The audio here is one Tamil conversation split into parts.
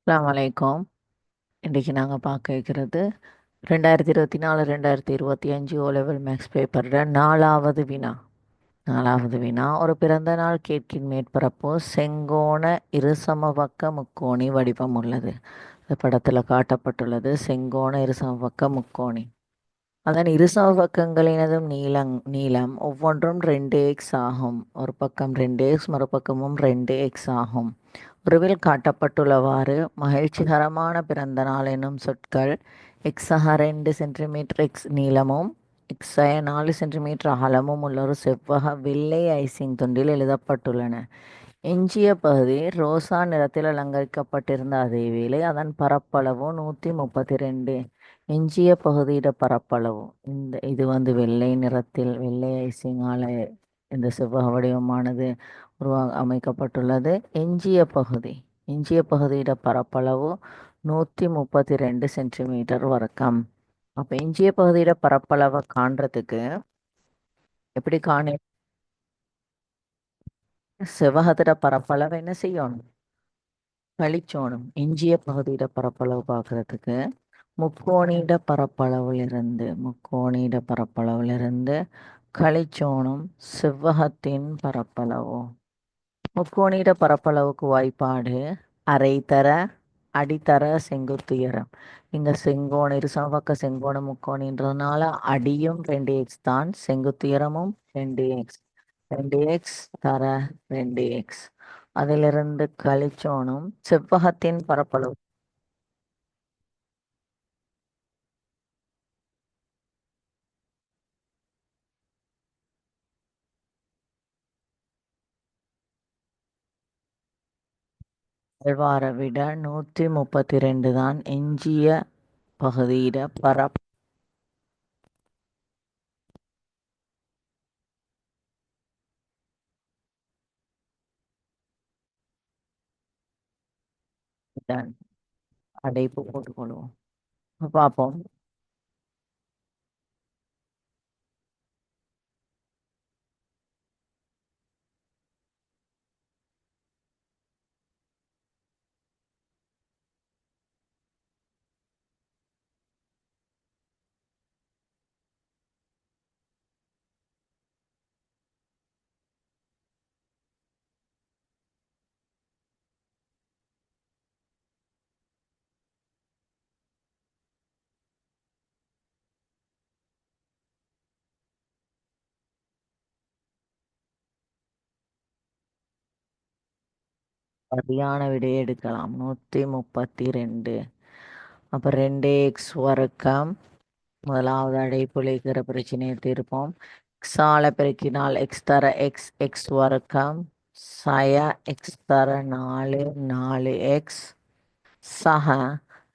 அஸ்ஸலாமு அலைக்கும். இன்றைக்கி நாங்கள் பார்க்க இருக்கிறது 2024 2025 ஓ லெவல் மேக்ஸ் பேப்பரில் நாலாவது வினா. ஒரு பிறந்த நாள் கேக்கின் மேற்பரப்பு செங்கோண இருசமபக்க முக்கோணி வடிவம் உள்ளது. இந்த படத்தில் காட்டப்பட்டுள்ளது செங்கோண இருசமபக்க முக்கோணி. அதன் இருசமபக்கங்களினதும் நீளம் ஒவ்வொன்றும் 2x ஆகும். ஒரு பக்கம் 2x, மறுபக்கமும் 2x ஆகும். உருவில் காட்டப்பட்டுள்ளவாறு மகிழ்ச்சிகரமான பிறந்த நாள் என்னும் சொற்கள் எக்ஸாக 2 சென்டிமீட்டர் எக்ஸ் நீளமும் எக்ஸாய 4 சென்டிமீட்டர் அகலமும் உள்ள ஒரு செவ்வக வெள்ளை ஐசிங் துண்டில் எழுதப்பட்டுள்ளன. எஞ்சிய பகுதி ரோசா நிறத்தில் அலங்கரிக்கப்பட்டிருந்த அதேவேளை அதன் பரப்பளவு 132. எஞ்சிய பகுதியிட பரப்பளவு இது வெள்ளை நிறத்தில் வெள்ளை ஐசிங்கால இந்த செவ்வக வடிவமானது அமைக்கப்பட்டுள்ளது. எஞ்சிய பகுதியிட பரப்பளவு 132 சென்டிமீட்டர் வர்க்கம். அப்போ எஞ்சிய பகுதியிட பரப்பளவை காண்றதுக்கு எப்படி செவ்வகத்திட பரப்பளவை என்ன செய்யணும்? கழிச்சோணும். எஞ்சிய பகுதியிட பரப்பளவு பார்க்கறதுக்கு முக்கோணியிட பரப்பளவிலிருந்து கழிச்சோணும் செவ்வகத்தின் பரப்பளவு. முக்கோணியிட பரப்பளவுக்கு வாய்ப்பாடு அரைத்தர அடித்தர செங்குத்துயரம். இங்க இருசமபக்க செங்கோண முக்கோணின்றதுனால அடியும் 2x தான், செங்குத்துயரமும் 2x. 2x தர 2x. அதிலிருந்து கழிச்சோணும் செவ்வகத்தின் பரப்பளவு. அல்வாரை விட 132 தான் எஞ்சிய பகுதியிட பரப்பு. அடைப்பு போட்டுக்கொள்வோம். பார்ப்போம். சரியான விடையை எடுக்கலாம். 132. அப்போ 2x வர்க்கம். முதலாவது அடைப்புல இருக்கிற பிரச்சனையை தீர்ப்போம். எக்ஸால பெருக்கினால் எக்ஸ் தர எக்ஸ் எக்ஸ் வர்க்கம் சய எக்ஸ் தர 4 சக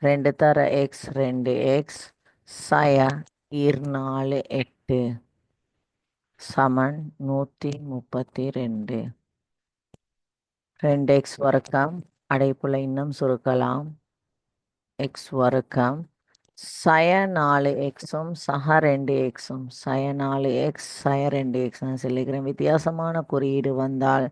2 தர எக்ஸ் 2x சய 8 சமன் 132. 2x வர்க்கம் அடைப்புல இன்னும் சுருக்கலாம். எக்ஸ் வர்க்கம் சய 4xம் சக 2xம் சய 4x சய 2x நான் சொல்லிக்கிறேன். வித்தியாசமான குறியீடு வந்தால்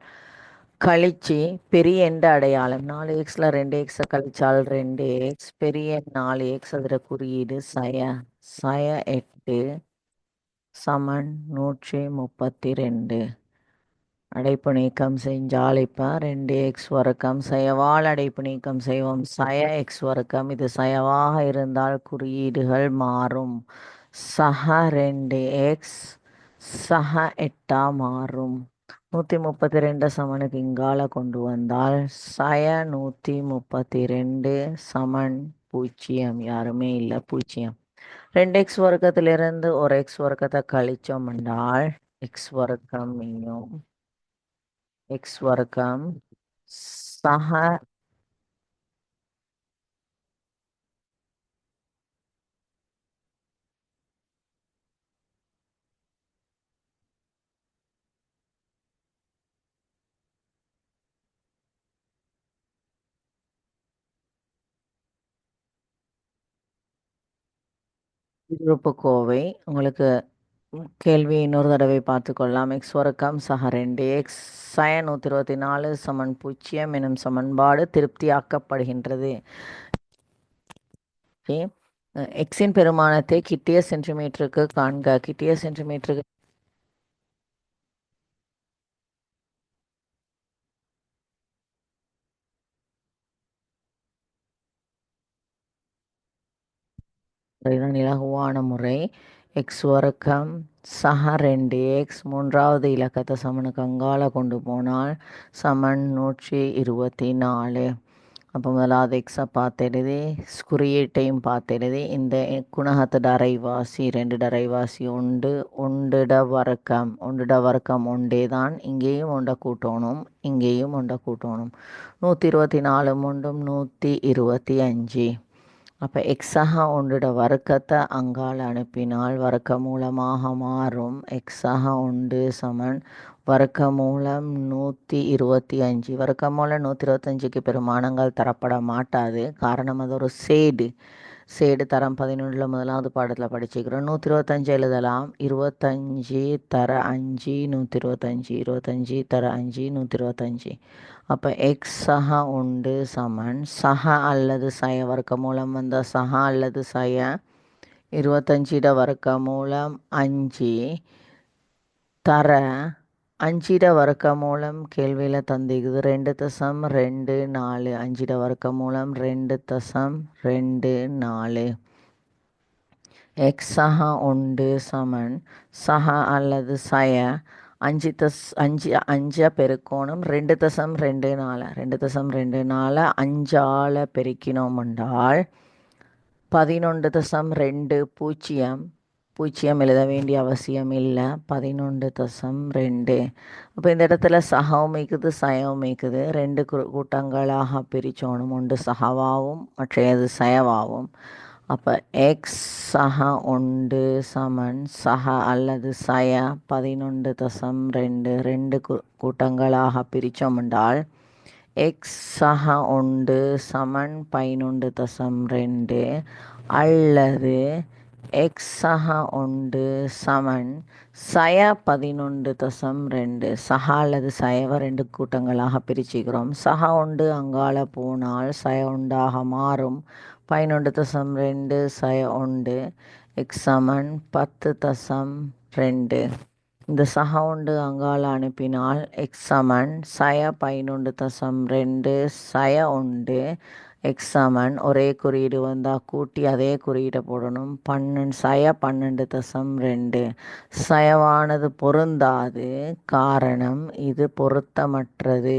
கழிச்சு பெரிய எண்ட அடையாளம் 4xல 2x கழிச்சால் 2x பெரிய 4x அதில் குறியீடு சய 8 சமன் 132. அடைப்பு நீக்கம் செஞ்சால் இப்போ 2x வர்க்கம் சயவால் அடைப்பு நீக்கம் செய்வோம். சய எக்ஸ் வர்க்கம் இது சயவாக இருந்தால் குறியீடுகள் மாறும். சக 2x சக 8 மாறும். 132 சமனுக்கு இங்கால கொண்டு வந்தால் சய 132 சமன் 0. யாருமே இல்லை, 0. 2x வர்க்கத்திலிருந்து ஒரு எக்ஸ் வர்க்கத்தை கழிச்சோம் என்றால் எக்ஸ் வர்க்கம் இன்னும் எக்ஸ் வர்க்கம் சக இருபுக்கோவை உங்களுக்கு கேள்வி இன்னொரு தடவை பார்த்துக்கொள்ளலாம். எக்ஸ் வர்க்கம் சக 2x sin 124 சமன் 0 எனும் சமன்பாடு திருப்தியாக்கப்படுகின்றது. ஓகே, எக்ஸின் பெருமானத்தை கிட்டிய சென்டிமீட்டருக்கு காண்க. கிட்டிய சென்டிமீட்டருக்கு முறைதான் இலகுவான முறை. எக்ஸ் வர்க்கம் சக 2x மூன்றாவது இலக்கத்தை சமனுக்கு அங்கால கொண்டு போனால் சமன் 124. அப்போ முதலாவது எக்ஸை பார்த்தெழுதி குறியீட்டையும் பார்த்தெழுதி இந்த குணகத்தோட அரைவாசி 2 அரைவாசி உண்டு ஒன்றுட வர்க்கம் ஒன்றே தான். இங்கேயும் ஒன்றை கூட்டணும், இங்கேயும் ஒன்றை கூட்டணும். 124 ஒன்றும் 125. அப்போ எக்ஸாக ஒன்றோட வர்க்கத்தை அங்கால் அனுப்பினால் வர்க்க மூலமாக மாறும். எக்ஸாக ஒன்று சமன் வர்க்க மூலம் 125. வர்க்க மூலம் 125க்கு பெருமானங்கள் தரப்பட மாட்டாது. காரணம் அது ஒரு சேடு தரம் 11 முதலாவது பாடத்தில் படிச்சுக்கிறோம். 125 எழுதலாம். 25 தர 5 125, 25 தர 5 125. அப்போ எக்ஸ் சக உண்டு சமன் சக அல்லது சய வர்க்க மூலம் வந்த சக அல்லது சய 25 வர்க்க மூலம் 5 தர 5 வர்க்க மூலம் கேள்வியில் தந்திக்குது 2.24. 5 வர்க்க மூலம் 2.24. எக்ஸ் சக உண்டு சமன் சக அல்லது சய 5 பெருக்கோணம் 2.24. 2.24 5ஆல் பெருக்கினோம் என்றால் 11.20. பூஜ்ஜியம் எழுத வேண்டிய அவசியம் இல்லை. 11.2. அப்போ இந்த இடத்துல சகவும் மீக்குது சயவும் மீக்குது. 2 கூட்டங்களாக பிரிச்சோணும். ஒன்று சகவாவும் மற்றையது சயவாவும். அப்போ எக்ஸ் சக உண்டு சமன் சக அல்லது சய 11.2 2 கூட்டங்களாக பிரித்தோம் என்றால் எக்ஸ் சக உண்டு சமன் 11.2 அல்லது எக்ஸ் சக உண்டு சமன் சய 11.2. சக அல்லது சயவை 2 கூட்டங்களாக பிரிச்சுக்கிறோம். சக உண்டு அங்கால போனால் சய உண்டாக மாறும். 11.2 சய உண்டு எக்ஸ் சமன் 10.2. இந்த சக உண்டு அங்கால அனுப்பினால் எக்ஸ் சமன் சய 11.2 சய உண்டு எக்ஸ் சமன் ஒரே குறியீடு வந்தால் கூட்டி அதே குறியீடை போடணும். சய 12.2. சயவானது பொருந்தாது. காரணம் இது பொருத்தமற்றது.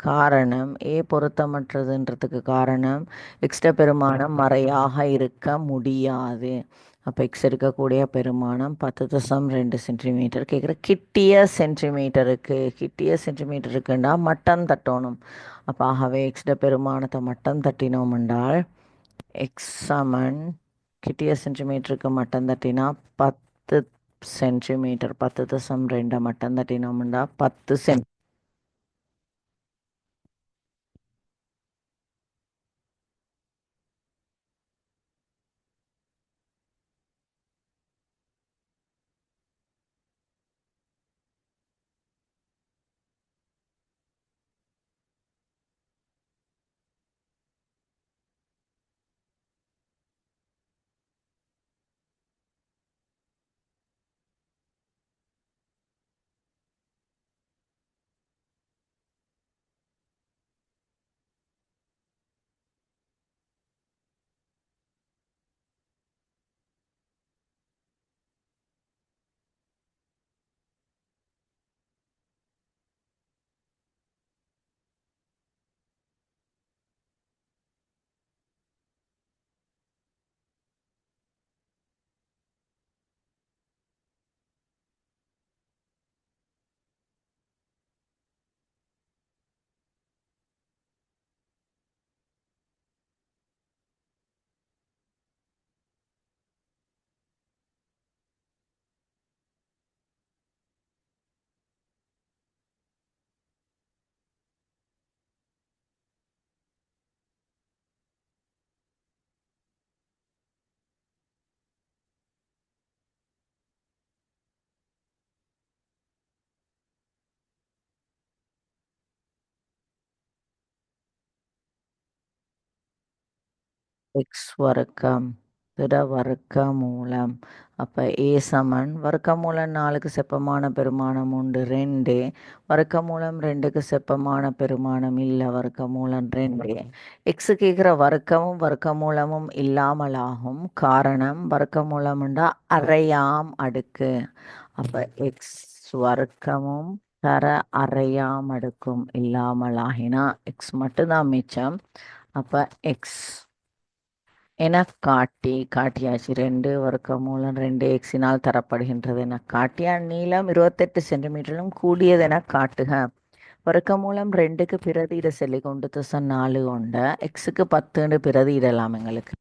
காரணம் பொருத்தமற்றதுன்றதுக்கு காரணம் எக்ஸ்ட பெருமானம் மறையாக இருக்க முடியாது. அப்போ எக்ஸ் இருக்கக்கூடிய பெருமானம் 10.2 சென்டிமீட்டர். கேட்குற கிட்டிய சென்டிமீட்டருக்குன்னா மட்டம் தட்டணும். அப்போ ஆகவே எக்ஸ்ட பெருமானத்தை மட்டம் தட்டினோம் என்றால் எக்ஸ் சமன் கிட்டிய சென்டிமீட்டருக்கு மட்டம் தட்டினா 10 சென்டிமீட்டர். 10.2 மட்டம் தட்டினோம்னா 10 சென்டி. எக்ஸ் வர்க்கம் திட வர்க்க மூலம். அப்போ ஏ சமன் வர்க்கமூலம் 4க்கு செப்பமான பெருமானம் உண்டு 2, வர்க்கமூலம் 2க்கு செப்பமான பெருமானம் இல்லை வர்க்கமூலம் 2. எக்ஸு கேட்குற வர்க்கமும் வர்க்கமூலமும் இல்லாமலாகும். காரணம் வர்க்கமூலம்ண்டா அரையாம் அடுக்கு. அப்போ எக்ஸ் வர்க்கமும் தர அரையாம் அடுக்கும் இல்லாமலாகினா எக்ஸ் மட்டும்தான் மிச்சம். அப்போ எக்ஸ் என காட்டியாச்சு 2 வர்க்கமூலம் 2 எக்ஸினால் தரப்படுகின்றது என காட்டிய நீளம் 28 சென்டிமீட்டரிலும் கூடியது என காட்டுக. வர்க்கமூலம் 2க்கு பிரதியிட சொல்லி கொண்டு தசம் 4 கொண்ட எக்ஸுக்கு 10 பிரதியிடலாம் எங்களுக்கு.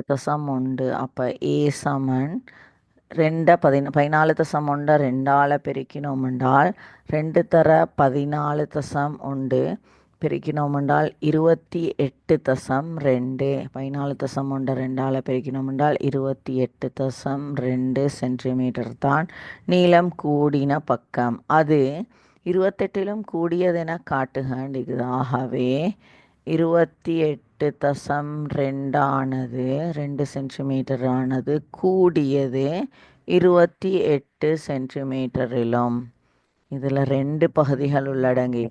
தசம் உண்டு. அப்போ ஏ சமன் 2 14 தசம் உண்ட 2ஆல் பெருக்கினோம் என்றால் 2 தர 14 தசம் உண்டு பெருக்கினோம் என்றால் 28 தசம் 2. 14 தசம் உண்ட 2ஆல் பெருக்கினோம் என்றால் 28 தசம் 2 சென்டிமீட்டர் தான் நீளம் கூடின பக்கம். அது 28லும் கூடியதென காட்டுகின்றது. ஆகவே 28 தசம் 2 ஆனது 2 சென்டிமீட்டர் ஆனது கூடியது 28 சென்டிமீட்டரிலும். இதில் 2 பகுதிகள் உள்ளடங்கி